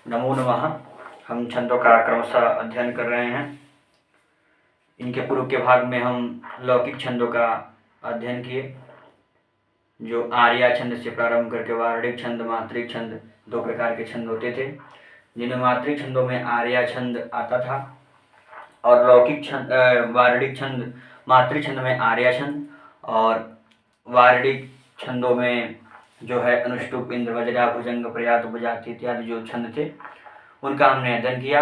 नमो नमः। हम छंदों का क्रमशः अध्ययन कर रहे हैं। इनके पूर्व के भाग में हम लौकिक छंदों का अध्ययन किए, जो आर्या छंद से प्रारंभ करके वार्णिक छंद, मात्रिक छंद, दो प्रकार के छंद होते थे, जिनमें मात्रिक छंदों में आर्या छंद आता था और लौकिक छंद वार्णिक छंद, मात्रिक छंद में आर्या छंद और वार्णिक छंदों में जो है अनुष्टुप, इंद्र, वज्रा, भुजंग, प्रयात, उपजाति इत्यादि जो छंद थे उनका हमने अध्ययन किया।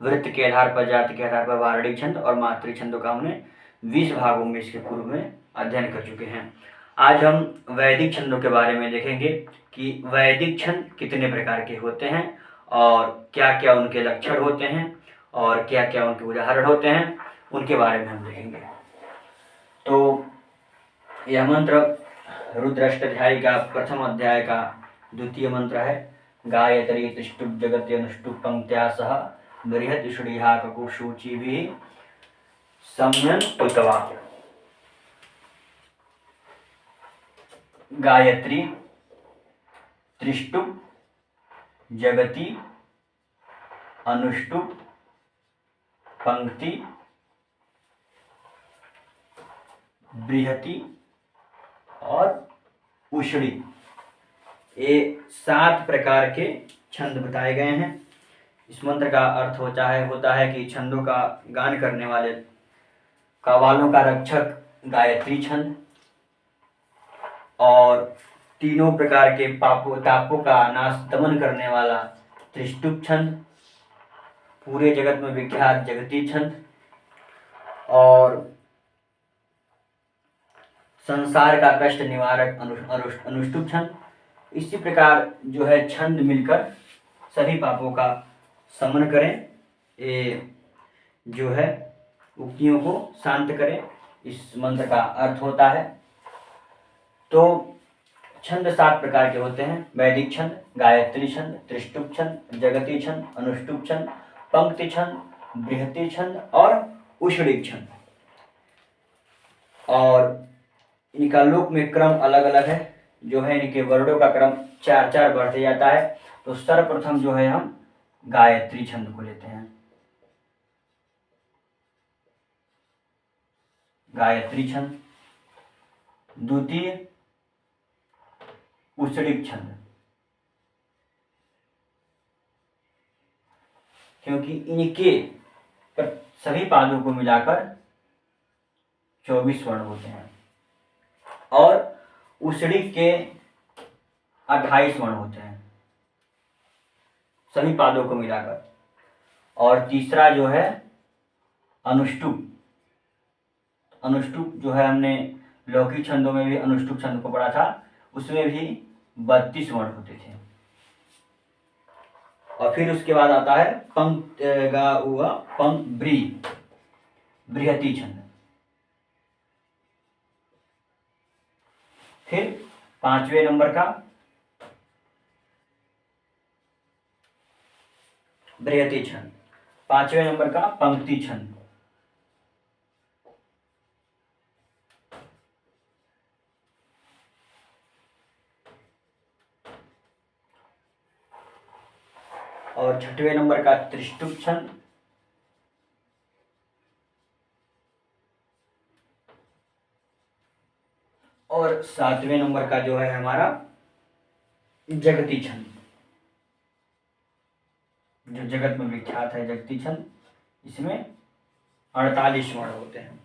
वृत्त के आधार पर, जाति के आधार पर वार्णिक छंद और मात्रिक छंदों का हमने 20 भागों में इसके पूर्व में अध्ययन कर चुके हैं। आज हम वैदिक छंदों के बारे में देखेंगे कि वैदिक छंद कितने प्रकार के होते हैं और क्या क्या उनके लक्षण होते हैं और क्या क्या उनके उदाहरण होते हैं, उनके बारे में हम देखेंगे। तो यह मंत्र रुद्राष्टाध्यायी का प्रथम अध्याय का द्वितीय मंत्र है। गायत्री तिष्ठुप जगति अनुष्टुप पंक्त्या सह बृहत् षडीहा ककुशूचिभिः सम्यन उतवा। गायत्री त्रिष्टुप जगति अनुष्टुप पंक्ति बृहति और उषड़ी, ये 7 प्रकार के छंद बताए गए हैं। इस मंत्र का अर्थ होता है कि छंदों का गान करने वाले कव्वालों का रक्षक गायत्री छंद और तीनों प्रकार के तापों का नाश दमन करने वाला त्रिष्टुप छंद, पूरे जगत में विख्यात जगती छंद और संसार का कष्ट निवारक अनुष्टुप छंद। इसी प्रकार जो है छंद मिलकर सभी पापों का शमन करें, ये जो है उक्तियों को शांत करें, इस मंत्र का अर्थ होता है। तो छंद 7 प्रकार के होते हैं। वैदिक छंद, गायत्री छंद, त्रिष्टुप छंद, जगती छंद, अनुष्टुप छंद, पंक्ति छंद, बृहति छंद और उषड़िक छंद। और इनका लोक में क्रम अलग अलग है, जो है इनके वर्णों का क्रम 4-4 बढ़ते जाता है। तो सर्वप्रथम जो है हम गायत्री छंद को लेते हैं। गायत्री छंद, द्वितीय उषड़िक छंद, क्योंकि इनके सभी पादों को मिलाकर 24 वर्ण होते हैं और उषड़िक के 28 वर्ण होते हैं सभी पादों को मिलाकर। और तीसरा जो है अनुष्टुप। अनुष्टुप जो है हमने लौकिक छंदों में भी अनुष्टुप छंद को पढ़ा था, उसमें भी 32 वर्ण होते थे। और फिर उसके बाद आता है बृहति छंद। फिर 5वें नंबर का बृहति छंद, 5वें नंबर का पंक्ति छंद, और 6वें नंबर का त्रिष्टुप छंद, और 7वें नंबर का जो है हमारा जगती छंद, जो जगत में विख्यात है जगती छंद। इसमें 48 वर्ण होते हैं।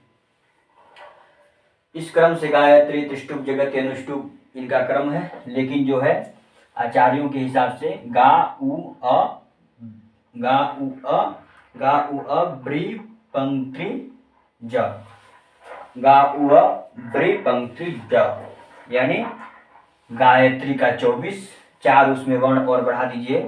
इस क्रम से गायत्री, त्रिष्टुप, जगति, अनुष्टुप इनका क्रम है, लेकिन जो है आचार्यों के हिसाब से गा उ अ ब्री पंक्ति ज, गा उ अ ब्री पंक्ति ज, यानी गायत्री का 24, 4 उसमें वर्ण और बढ़ा दीजिए,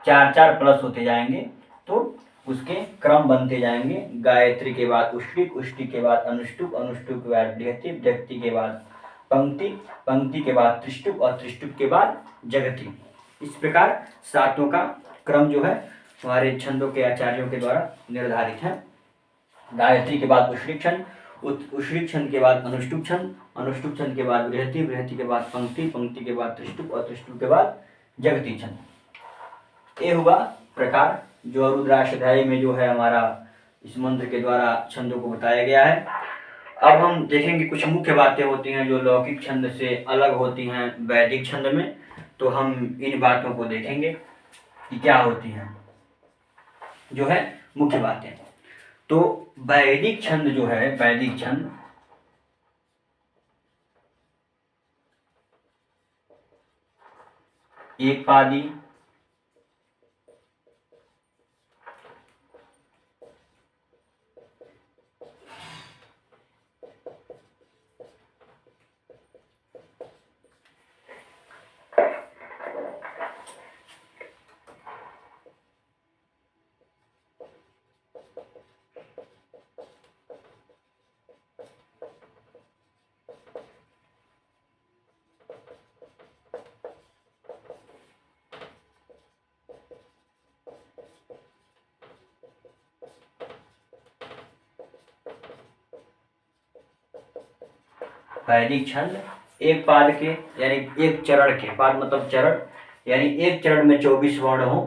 4-4 प्लस होते जाएंगे तो उसके क्रम बनते जाएंगे। गायत्री के बाद उष्टिक, उष्टिक के बाद अनुष्टुप, अनुष्टुप के बाद बृहति, बृहति के बाद पंक्ति, पंक्ति के बाद त्रिष्टुप और त्रिष्टुप के बाद जगति। इस प्रकार 7 का क्रम जो है हमारे छंदों के आचार्यों के द्वारा निर्धारित है। गायत्री के बाद उष्टिक छंद, उष्टिक छंद के बाद अनुष्टुप छंद, अनुष्टुप छंद के बाद बृहति, बृहति के बाद पंक्ति, पंक्ति के बाद त्रिष्टुप और त्रिष्टुप के बाद जगती छंद। ये हुआ प्रकार जो रुद्राष्टाध्यायी में जो है हमारा इस मंत्र के द्वारा छंदों को बताया गया है। अब हम देखेंगे कुछ मुख्य बातें होती हैं जो लौकिक छंद से अलग होती हैं वैदिक छंद में, तो हम इन बातों को देखेंगे कि क्या होती हैं जो है मुख्य बातें। तो वैदिक छंद जो है, वैदिक छंद एक पादी, वैदिक छंद एक पाद के यानी एक चरण के, पाद मतलब चरण, यानी एक चरण में 24 वर्ण हो,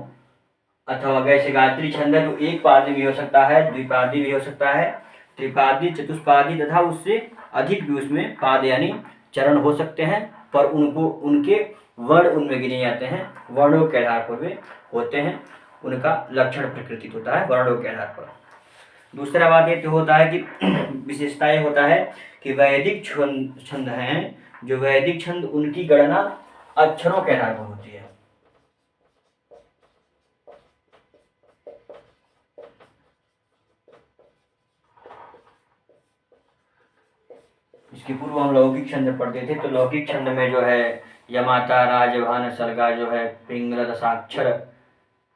अथवा वैसे गायत्री छंद है तो एक पादी भी हो सकता है, द्विपादी भी हो सकता है, त्रिपादी, चतुष्पादी तथा उससे अधिक भी उसमें पाद यानी चरण हो सकते हैं, पर उनको उनके वर्ण उनमें गिने जाते हैं, वर्णों के आधार पर वे होते हैं, उनका लक्षण प्रकृति होता है वर्णों के आधार पर। दूसरा बात ये तो होता है कि विशेषता ये होता है कि वैदिक छंद हैं, जो वैदिक छंद उनकी गणना अक्षरों के आधार पर होती है। इसके पूर्व हम लौकिक छंद पढ़ते थे, तो लौकिक छंद में जो है यमाता, राजभान, सर्गा जो है पिंगला दशाक्षर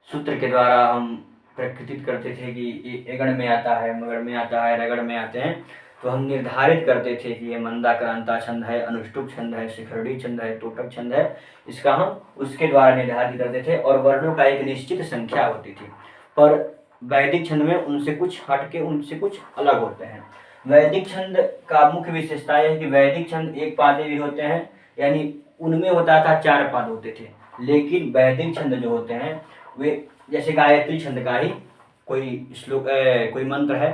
सूत्र के द्वारा हम प्रकृतित करते थे कि एगण में आता है, मगड़ में आता है, रगड़ में आते हैं, तो हम निर्धारित करते थे कि ये मंदाक्रांता छंद है, अनुष्टुप छंद है, शिखरड़ी छंद है, तोटक छंद है, इसका हम उसके द्वारा निर्धारित करते थे और वर्णों का एक निश्चित संख्या होती थी। पर वैदिक छंद में उनसे कुछ हटके, उनसे कुछ अलग होते हैं। वैदिक छंद का मुख्य विशेषता है कि वैदिक छंद एक पादे भी होते हैं, यानी उनमें होता था 4 पाद होते थे, लेकिन वैदिक छंद जो होते हैं वे जैसे गायत्री छंद का ही कोई श्लोक कोई मंत्र है,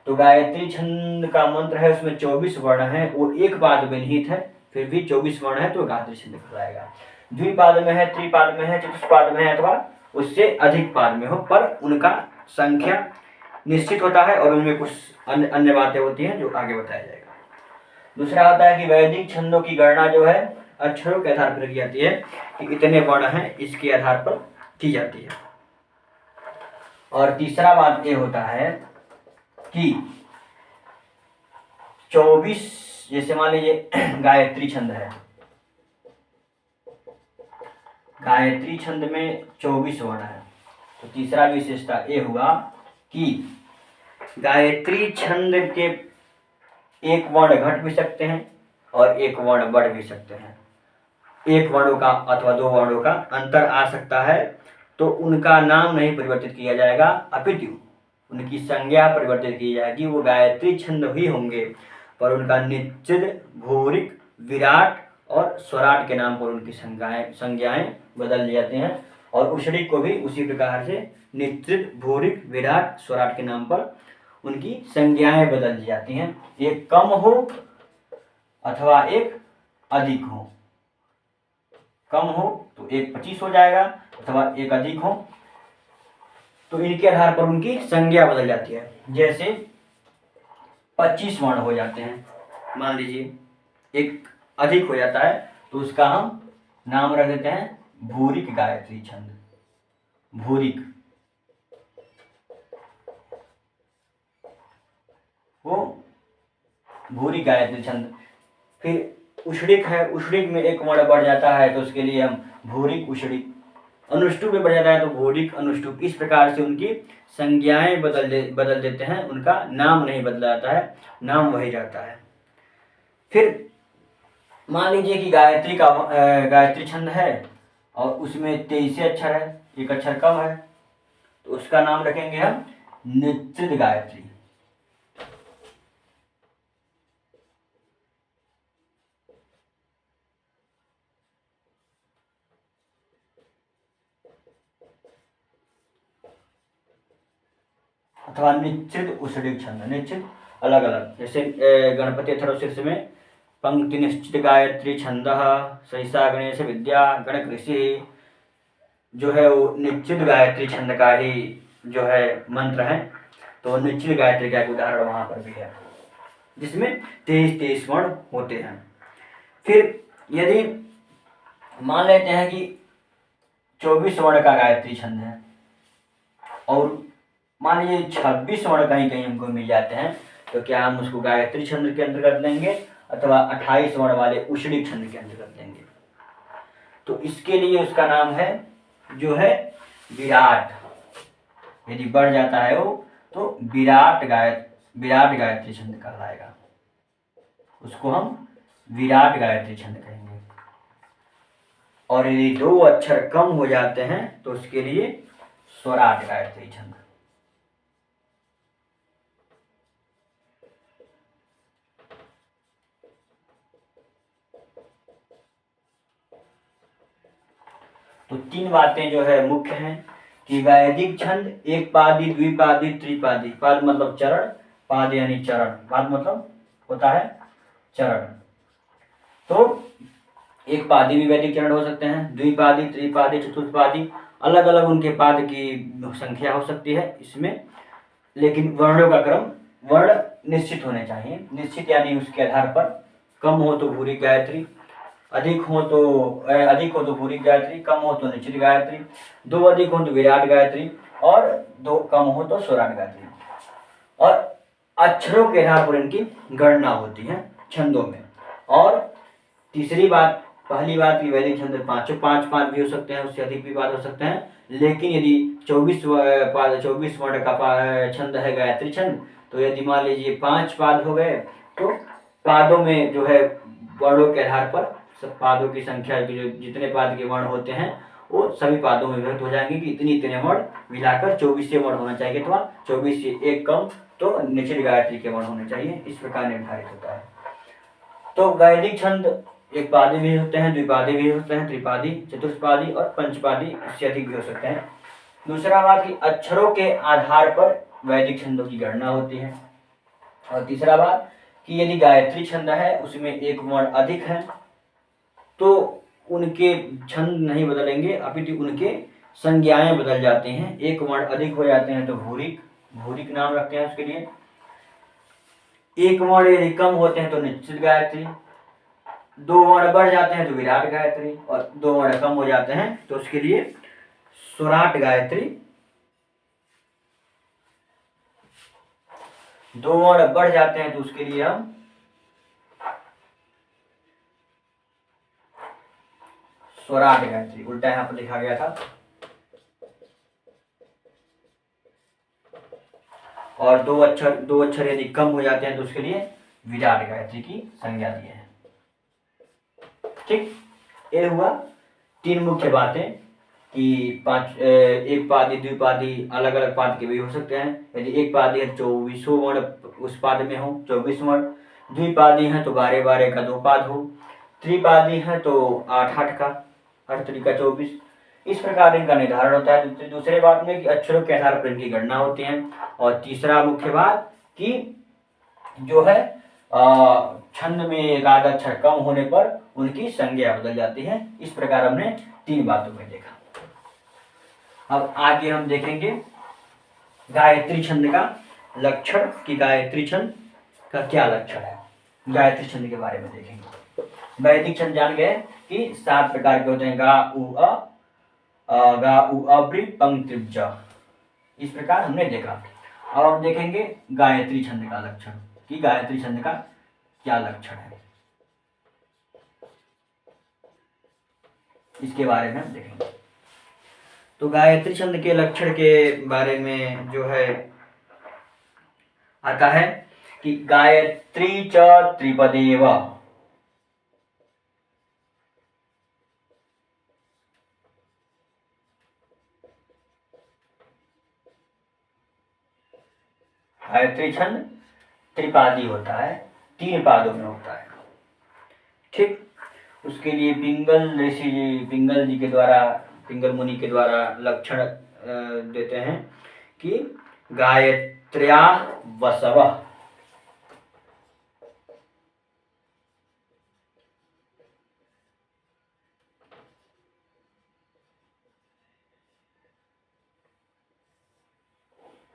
तो गायत्री छंद का मंत्र है उसमें 24 वर्ण है, वो एक पाद में निहित है, फिर भी 24 वर्ण है तो गायत्री छंद कहलाएगा। द्विपाद में है, त्रिपाद में है, चतुष्पाद में है अथवा उससे अधिक पाद में हो, पर उनका संख्या निश्चित होता है और उनमें कुछ अन्य बातें होती हैं जो आगे बताया जाएगा। दूसरा होता है कि वैदिक छंदों की गणना जो है अक्षरों के आधार पर की जाती है कि इतने वर्ण हैं, इसके आधार पर की जाती है। और तीसरा बात ये होता है कि 24, जैसे मान लीजिए गायत्री छंद है, गायत्री छंद में 24 वर्ण है, तो तीसरा विशेषता ये हुआ कि गायत्री छंद के एक वर्ण घट भी सकते हैं और एक वर्ण बढ़ भी सकते हैं, एक वर्णों का अथवा 2 वर्णों का अंतर आ सकता है, तो उनका नाम नहीं परिवर्तित किया जाएगा, अपितु उनकी संज्ञा परिवर्तित की जाएगी। वो गायत्री छंद ही होंगे, पर उनका निश्चित, भूरिक, विराट और स्वराट के नाम पर उनकी संज्ञाएं बदल जाती हैं, और उषरिक को भी उसी प्रकार से निश्चित, भूरिक, विराट, स्वराट के नाम पर उनकी संज्ञाएं बदल दी जाती हैं। एक कम हो अथवा एक अधिक हो, कम हो तो एक 25 हो जाएगा अथवा एक अधिक हो तो इनके आधार पर उनकी संज्ञा बदल जाती है। जैसे 25 वर्ण हो जाते हैं, मान लीजिए एक अधिक हो जाता है तो उसका हम नाम रख देते हैं भूरिक गायत्री छंद, भूरिक, वो भूरिक गायत्री छंद। फिर उषरिक है, उषरिक में एक वर्ण बढ़ जाता है तो उसके लिए हम भूरिक उषरिक, अनुष्टुप में बढ़ जाता है तो भूरिक अनुष्टुप, इस प्रकार से उनकी संज्ञाएं बदल देते हैं, उनका नाम नहीं बदला जाता है, नाम वही रहता है। फिर मान लीजिए कि गायत्री छंद है और उसमें 23 अक्षर है, एक अक्षर कम है, तो उसका नाम रखेंगे हम निश्चित गायत्री। अथवा निश्चित उषडिक छंद, निश्चित अलग अलग, जैसे गणपति अथर्वशीर्ष में पंक्ति निश्चित गायत्री छंद सहिसा गणेश विद्या गण कृषि, जो है वो निश्चित गायत्री छंद का ही जो है मंत्र है। तो निश्चित गायत्री का एक उदाहरण वहां पर भी है, जिसमें 23 वर्ण होते हैं। फिर यदि मान लेते हैं कि 24 वर्ण का गायत्री छंद है और मान लीजिए 26 वर्ण कहीं कहीं हमको मिल जाते हैं, तो क्या हम उसको गायत्री छंद के अंतर्गत लेंगे अथवा 28 वर्ण वाले उषडिक छंद के अंतर्गत लेंगे? तो इसके लिए उसका नाम है जो है विराट। यदि बढ़ जाता है वो तो विराट गायत्री छंद कहलाएगा, उसको हम विराट गायत्री छंद कहेंगे। और यदि 2 अक्षर कम हो जाते हैं तो उसके लिए स्वराट गायत्री छंद। तो 3 बातें जो है मुख्य हैं कि वैदिक छंद एक पादी, द्विपादी, त्रिपादी। पाद मतलब चरण, पाद यानी चरण, पाद मतलब होता है चरण। तो एक पादी भी वैदिक चरण हो सकते हैं, द्विपादी, त्रिपादी, चतुर्थपादी, अलग अलग उनके पाद की संख्या हो सकती है इसमें। लेकिन वर्णों का क्रम, वर्ण निश्चित होने चाहिए। निश्चित यानी उसके आधार पर कम हो तो भूरी गायत्री, अधिक हो तो भूरी गायत्री, कम हो तो निश्चित गायत्री, 2 अधिक हो तो विराट गायत्री और 2 कम हो तो स्वराट गायत्री। और अक्षरों के आधार पर इनकी गणना होती है छंदों में। और तीसरी बात, पहली बात की वैदिक छंद 5 पाद भी हो सकते हैं, उससे अधिक भी पाद हो सकते हैं। लेकिन यदि 24 वर्ण का छंद है गायत्री छंद, तो यदि मान लीजिए 5 पाद हो गए तो पादों में जो है वर्णों के आधार पर सब पादों की संख्या की जो जितने पाद के वर्ण होते हैं वो सभी पादों में विभक्त हो जाएंगे कि इतने वर्ण मिलाकर 24 वर्ण होना चाहिए, अथवा 24 से एक कम तो निश्चित गायत्री के वर्ण होने चाहिए, इस प्रकार निर्धारित होता है। तो वैदिक छंद एक पादी भी होते हैं, द्विपादी भी होते हैं, त्रिपादी, चतुर्थपादी और पंचपादी, इससे अधिक भी हो सकते हैं। दूसरा बात कि अक्षरों के आधार पर वैदिक छंदों की गणना होती है। और तीसरा बात कि यदि गायत्री छंद है उसमें एक वर्ण अधिक है तो उनके छंद नहीं बदलेंगे, अपितु उनके संज्ञाएं बदल जाती हैं। एक वर्ण अधिक हो जाते हैं तो भूरिक नाम रखते हैं उसके लिए। एक वर्ण यदि कम होते हैं तो निश्चित गायत्री, 2 वर्ण बढ़ जाते हैं तो विराट गायत्री, और 2 वर्ण कम हो जाते हैं तो उसके लिए स्वराट गायत्री। 2 वर्ण बढ़ जाते हैं तो उसके लिए हम स्वराट गायत्री, उल्टा यहां पर लिखा गया था। और 2 अक्षर यदि कम हो जाते हैं तो उसके लिए विराट गायत्री की संज्ञा दी है। ठीक, ये हुआ 3 मुख्य बातें कि एक पादी, द्विपादी, अलग अलग पाद के भी हो सकते हैं। यदि एक पादी है 24 वर्ण उस पाद में हो, 24 वर्ण, द्विपादी है तो 12 का 2 पाद हो, त्रिपादी है तो 8 का 8 का 24। इस प्रकार इनका निर्धारण होता है। दूसरे बात में कि अक्षरों के आधार पर इनकी गणना होती है। और तीसरा मुख्य बात कि जो है छंद में एक आधा अक्षर कम होने पर उनकी संज्ञा बदल जाती है। इस प्रकार हमने 3 बातों में देखा। अब आगे हम देखेंगे गायत्री छंद का लक्षण कि गायत्री छंद का क्या लक्षण है। गायत्री छंद के बारे में देखेंगे। वैदिक छंद जान गए कि 7 प्रकार के होते हैं, गा उ अब्रि पंक्तिज, इस प्रकार हमने देखा। अब हम देखेंगे गायत्री छंद का लक्षण कि गायत्री छंद का क्या लक्षण है, इसके बारे में हम देखेंगे। तो गायत्री छंद के लक्षण के बारे में जो है आता है कि गायत्री च त्रिपदेव, गायत्री छंद त्रिपादी होता है, 3 पादों में होता है। ठीक, उसके लिए पिंगल जी के द्वारा, पिंगल मुनि के द्वारा लक्षण देते हैं कि गायत्र्या वसवः।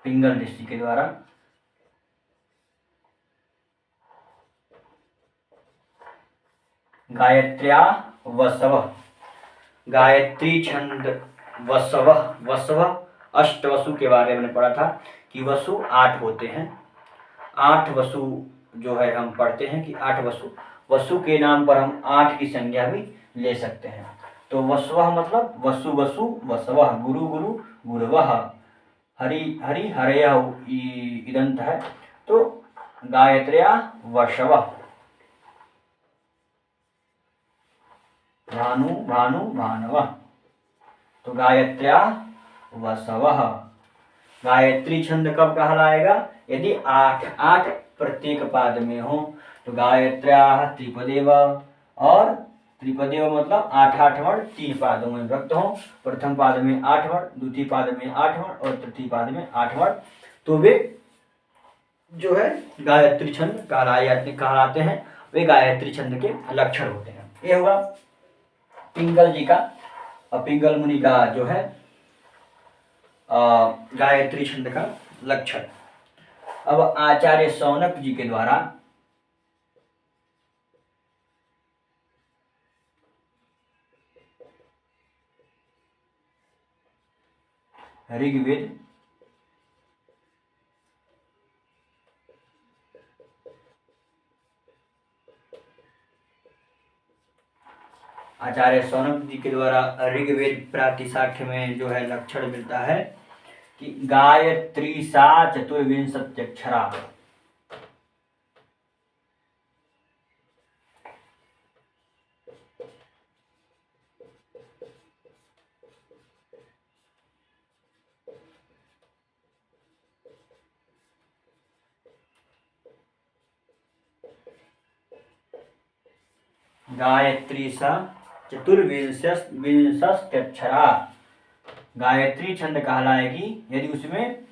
पिंगल ऋषि के द्वारा गायत्र्या वसवः। गायत्री छंद वसवः। वसवः अष्टवसु के बारे में पढ़ा था कि वसु 8 होते हैं। 8 वसु जो है हम पढ़ते हैं कि 8 वसु, वसु के नाम पर हम 8 की संज्ञा भी ले सकते हैं। तो वसवः मतलब वसु वसु वसवः, गुरु गुरु गुरवः, हरि हरि हरयः इदंत है। तो गायत्र्या वसवः, भानु भानु भानवः। तो गायत्र्या वसवः। गायत्री छंद कब कहलाएगा? यदि 8 प्रत्येक पाद में हो। तो गायत्र्या त्रिपदेव, और त्रिपदेव मतलब 8 वर्ण 3 पादों में विभक्त हो। प्रथम पाद में 8 वर्ण, द्वितीय पाद में 8 वर्ण और तृतीय पाद में 8 वर्ण, तो वे जो है गायत्री छंद कहलाते हैं। वे गायत्री छंद के लक्षण होते हैं। ये हुआ पिंगल जी का और पिंगल मुनि का जो है गायत्री छंद का लक्षण। अब आचार्य शौनक जी के द्वारा ऋग्वेद आचार्य शौनक जी के द्वारा ऋग्वेद प्रातिशाख्य में जो है लक्षण मिलता है कि गायत्री सा चतुर्विंशत्यक्षरा। गायत्री सा चतुर्विंशत्यक्षरा। गायत्री छंद कहलाएगी यदि उसमें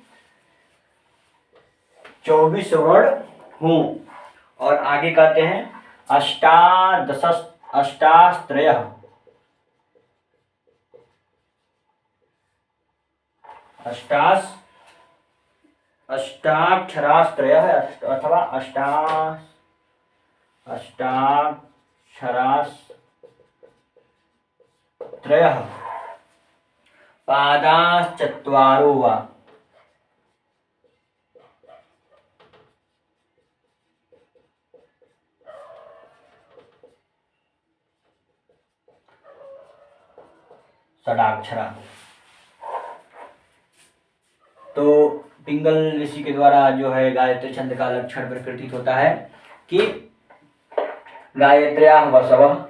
24 वर्ण हों। और आगे कहते हैं अष्टास्त्रयः, अष्टाक्षरास्त्रयः अथवा अष्टाक्षरास्त्रयः, पादाश्चत्वारो वा। षडाक्षरा। तो पिंगल ऋषि के द्वारा जो है गायत्री छंद का लक्षण प्रकृतित होता है कि गायत्र्या वसवः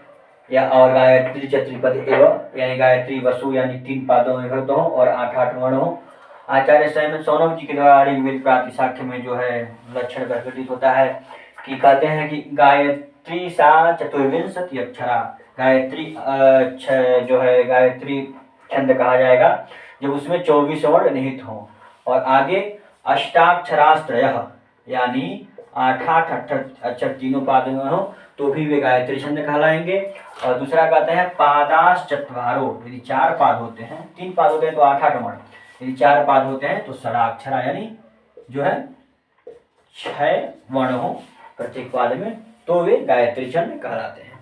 या और गायत्री त्रिपद एव, यानी गायत्री वसु यानी 3 पादों में विभक्त हो और 8 वर्ण हो। आचार्य शौनक जी के द्वारा ऋग्वेद प्रातिशाख्य में जो है लक्षण प्रकटित होता है कि कहते हैं कि गायत्री सा चतुर्विंशति अक्षरा। गायत्री जो है गायत्री छंद कहा जाएगा जब उसमें 24 वर्ण निहित हो। और आगे अष्टाक्षरास्त्रयः यानी 8 अक्षर तीनों पादों में हो तो भी वे गायत्री छंद कहलाएंगे। और दूसरा कहते हैं पादाश्चत्वारो, यदि 4 पाद होते हैं, 3 पाद होते हैं तो 8 वर्ण, यदि 4 पाद होते हैं तो षडाक्षरा यानी जो है 6 वर्ण हो प्रत्येक पाद में, तो वे गायत्री छंद कहलाते हैं।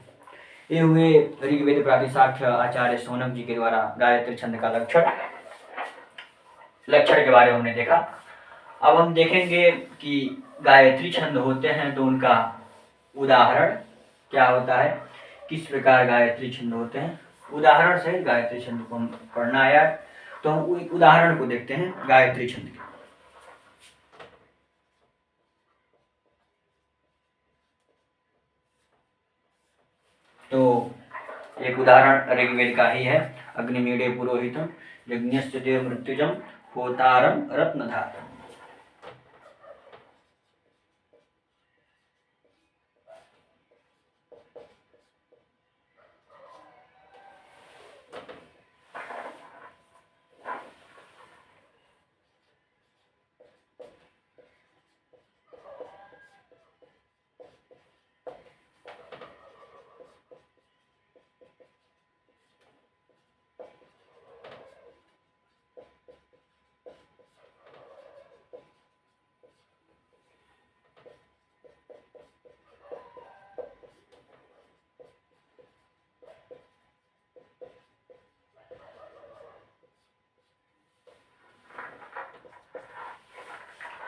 ये हुए ऋग्वेद प्रातिशाख्य आचार्य शौनक जी के द्वारा गायत्री छंद का लक्षण के बारे में हमने देखा। अब हम देखेंगे कि गायत्री छंद होते हैं तो उनका उदाहरण क्या होता है, किस प्रकार गायत्री छंद होते हैं। उदाहरण से गायत्री छंद को हम पढ़ना आया, तो हम एक उदाहरण को देखते हैं गायत्री छंद के। तो एक उदाहरण ऋग्वेद का ही है। अग्निमीडे पुरोहितम यज्ञस्य देव मृत्युजम होतारम रत्नधातम।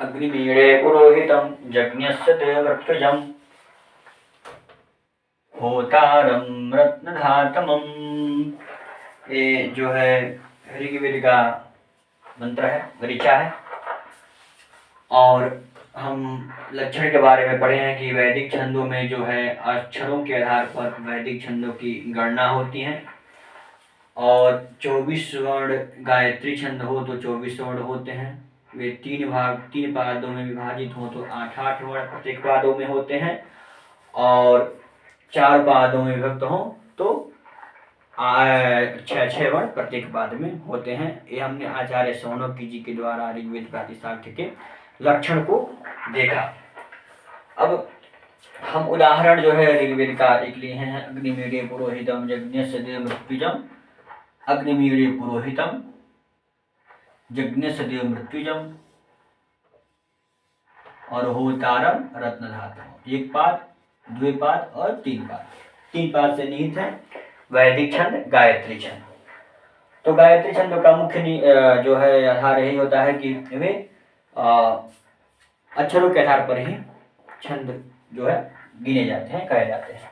अग्निमीळे पुरोहितं यज्ञस्य देवृत्विजम् होतारं रत्नधातमम्। ये जो है ऋग्वेद का मंत्र है, ऋचा है। और हम लक्षण के बारे में पढ़े हैं कि वैदिक छंदों में जो है अक्षरों के आधार पर वैदिक छंदों की गणना होती है। और 24 वर्ण गायत्री छंद हो तो 24 वर्ण होते हैं। वे 3 पादों में विभाजित हो तो 8 वर्ण प्रत्येक पादों में होते हैं। और 4 पादों में विभक्त हो तो 6 वर्ण प्रत्येक पाद में होते हैं। ये हमने आचार्य सौनकी जी के द्वारा ऋग्वेद प्रातिशाख्य के लक्षण को देखा। अब हम उदाहरण जो है ऋग्वेद का एक लिए हैं। अग्निमीळे पुरोहितम यज्ञस्य देवमृत्युजम्, अग्निमीळे पुरोहितम यज्ञस्य देवमृत्युजम् और होतारम रत्नधातुम्। 1 पाद, 2 पाद और 3 पाद। 3 पाद से निहित है वैदिक छंद गायत्री छंद। तो गायत्री छंद का मुख्य जो है आधार यही होता है कि वे अक्षरों के आधार पर ही छंद जो है गिने जाते हैं, कहे जाते हैं।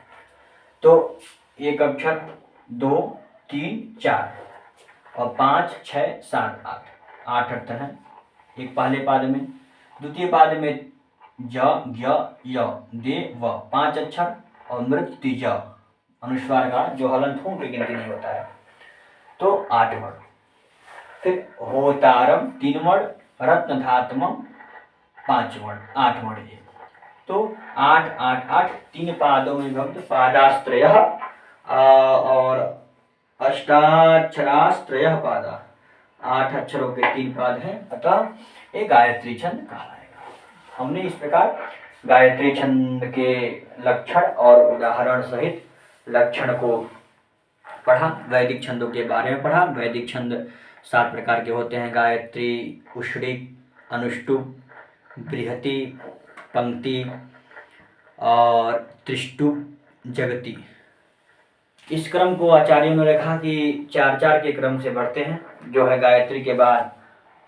तो 1 अक्षर, 2, 3, 4 और 5, 6, 7, 8 अक्षर हैं एक पहले पाद में। द्वितीय पाद में ज, ज्ञ, य, दे, व 5 अक्षर और मृत, तिज अनुस्वार का जो हलंतों की गिनती नहीं होता है तो 8 वर्ण। फिर होतारम 3 वर्ण, रत्नधातमम 5 वर्ण, 8 वर्ण है। तो 8, 8, 8 3 पादों में विभक्त पादास्त्रयः और अष्टाक्षरास्त्रयः पादा। 8 अक्षरों के 3 पाद हैं, अतः ये गायत्री छंद कहलाएगा। हमने इस प्रकार गायत्री छंद के लक्षण और उदाहरण सहित लक्षण को पढ़ा। वैदिक छंदों के बारे में पढ़ा। वैदिक छंद 7 प्रकार के होते हैं। गायत्री, उष्णिक, अनुष्टुप, बृहति, पंक्ति और त्रिष्टुप, जगति। इस क्रम को आचार्यों ने लिखा कि 4-4 के क्रम से बढ़ते हैं। जो है गायत्री के बाद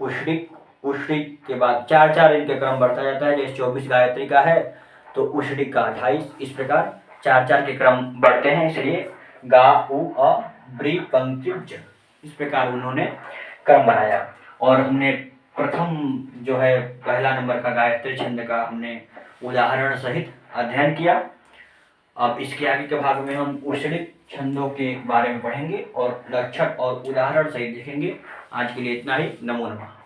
उष्णिक, उष्णिक के बाद 4-4 इनके क्रम बढ़ता जाता है। जैसे 24 गायत्री का है तो उष्णिक का 28, इस प्रकार 4-4 के क्रम बढ़ते हैं। इसलिए गा, उ, अ, ब्री, पंक्ति, ज, इस प्रकार उन्होंने क्रम बनाया। और हमने प्रथम जो है पहला नंबर का गायत्री छंद का हमने उदाहरण सहित अध्ययन किया। अब इसके आगे के भाग में हम उष्णिक छंदों के बारे में पढ़ेंगे और लक्षण और उदाहरण सहित देखेंगे। आज के लिए इतना ही। नमो नमः।